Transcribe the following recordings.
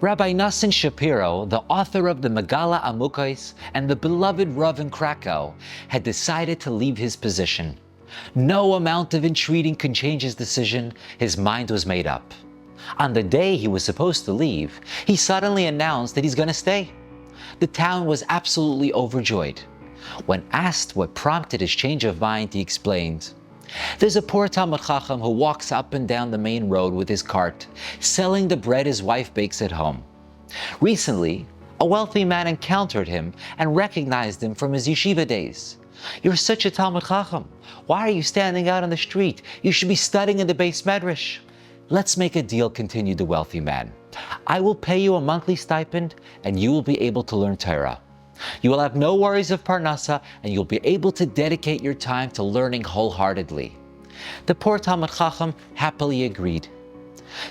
Rabbi Nassim Shapiro, the author of the Megillah Amukos and the beloved Rav in Krakow, had decided to leave his position. No amount of entreating could change his decision. His mind was made up. On the day he was supposed to leave, he suddenly announced that he's going to stay. The town was absolutely overjoyed. When asked what prompted his change of mind, he explained, "There's a poor Talmid Chacham who walks up and down the main road with his cart, selling the bread his wife bakes at home. Recently, a wealthy man encountered him and recognized him from his yeshiva days. 'You're such a Talmid Chacham. Why are you standing out on the street? You should be studying in the Beis Medrash.' 'Let's make a deal,' continued the wealthy man. 'I will pay you a monthly stipend and you will be able to learn Torah. You will have no worries of Parnasa and you'll be able to dedicate your time to learning wholeheartedly.' The poor Talmid Chacham happily agreed.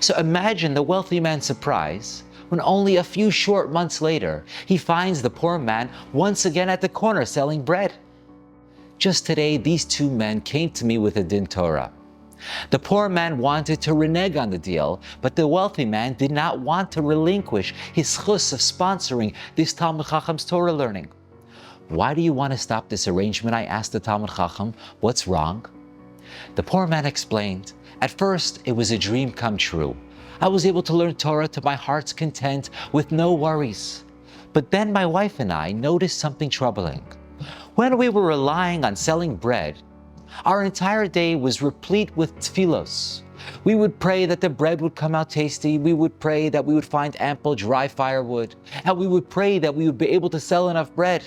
So imagine the wealthy man's surprise when only a few short months later, he finds the poor man once again at the corner selling bread. Just today, these two men came to me with a din Torah. The poor man wanted to renege on the deal, but the wealthy man did not want to relinquish his chus of sponsoring this Talmid Chacham's Torah learning. 'Why do you want to stop this arrangement?' I asked the Talmid Chacham. 'What's wrong?' The poor man explained, 'At first, it was a dream come true. I was able to learn Torah to my heart's content with no worries. But then my wife and I noticed something troubling. When we were relying on selling bread, our entire day was replete with tefillos. We would pray that the bread would come out tasty. We would pray that we would find ample dry firewood. And we would pray that we would be able to sell enough bread.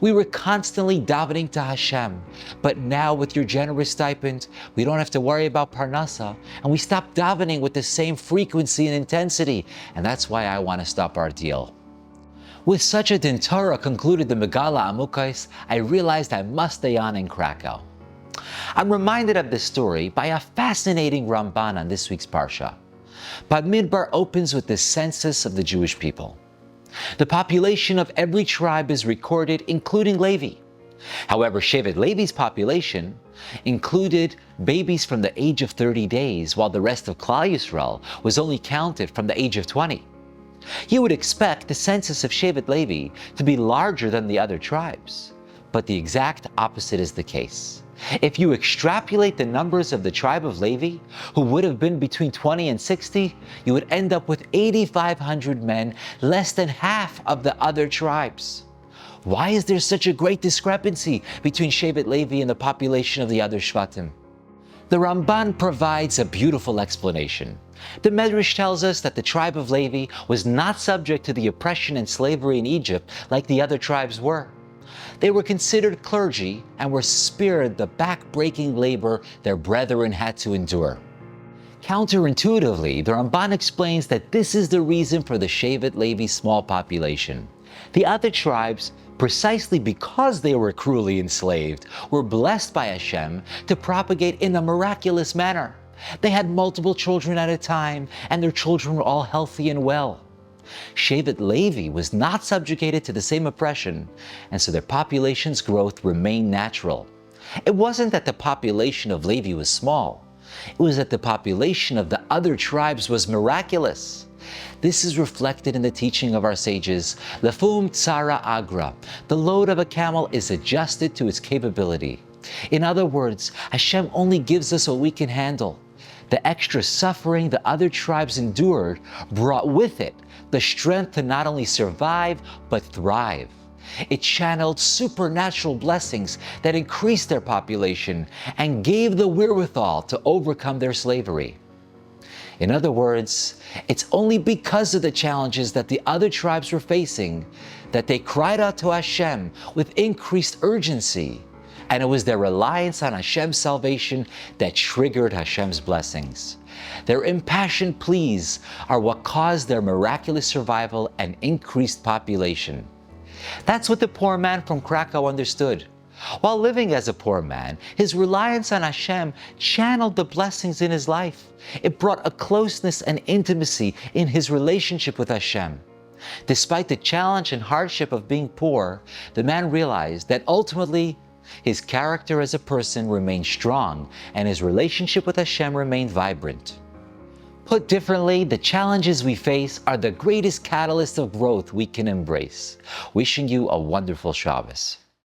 We were constantly davening to Hashem. But now with your generous stipend, we don't have to worry about Parnasa. And we stopped davening with the same frequency and intensity. And that's why I want to stop our deal.' With such a din Torah," concluded the Megillah Amukos, "I realized I must stay on in Krakow." I'm reminded of this story by a fascinating Ramban on this week's Parsha. Bamidbar opens with the census of the Jewish people. The population of every tribe is recorded, including Levi. However, Shevet Levi's population included babies from the age of 30 days, while the rest of Klal Yisrael was only counted from the age of 20. You would expect the census of Shevet Levi to be larger than the other tribes, but the exact opposite is the case. If you extrapolate the numbers of the tribe of Levi, who would have been between 20 and 60, you would end up with 8,500 men, less than half of the other tribes. Why is there such a great discrepancy between Shevet Levi and the population of the other Shvatim? The Ramban provides a beautiful explanation. The Medrash tells us that the tribe of Levi was not subject to the oppression and slavery in Egypt like the other tribes were. They were considered clergy and were spared the back-breaking labor their brethren had to endure. Counterintuitively, the Ramban explains that this is the reason for the Shevet Levi's small population. The other tribes, precisely because they were cruelly enslaved, were blessed by Hashem to propagate in a miraculous manner. They had multiple children at a time, and their children were all healthy and well. Shevet Levi was not subjugated to the same oppression, and so their population's growth remained natural. It wasn't that the population of Levi was small. It was that the population of the other tribes was miraculous. This is reflected in the teaching of our sages, Lefum Tsara Agra. The load of a camel is adjusted to its capability. In other words, Hashem only gives us what we can handle. The extra suffering the other tribes endured brought with it the strength to not only survive, but thrive. It channeled supernatural blessings that increased their population and gave the wherewithal to overcome their slavery. In other words, it's only because of the challenges that the other tribes were facing that they cried out to Hashem with increased urgency. And it was their reliance on Hashem's salvation that triggered Hashem's blessings. Their impassioned pleas are what caused their miraculous survival and increased population. That's what the poor man from Krakow understood. While living as a poor man, his reliance on Hashem channeled the blessings in his life. It brought a closeness and intimacy in his relationship with Hashem. Despite the challenge and hardship of being poor, the man realized that ultimately, his character as a person remained strong and his relationship with Hashem remained vibrant. Put differently, the challenges we face are the greatest catalyst of growth we can embrace. Wishing you a wonderful Shabbos.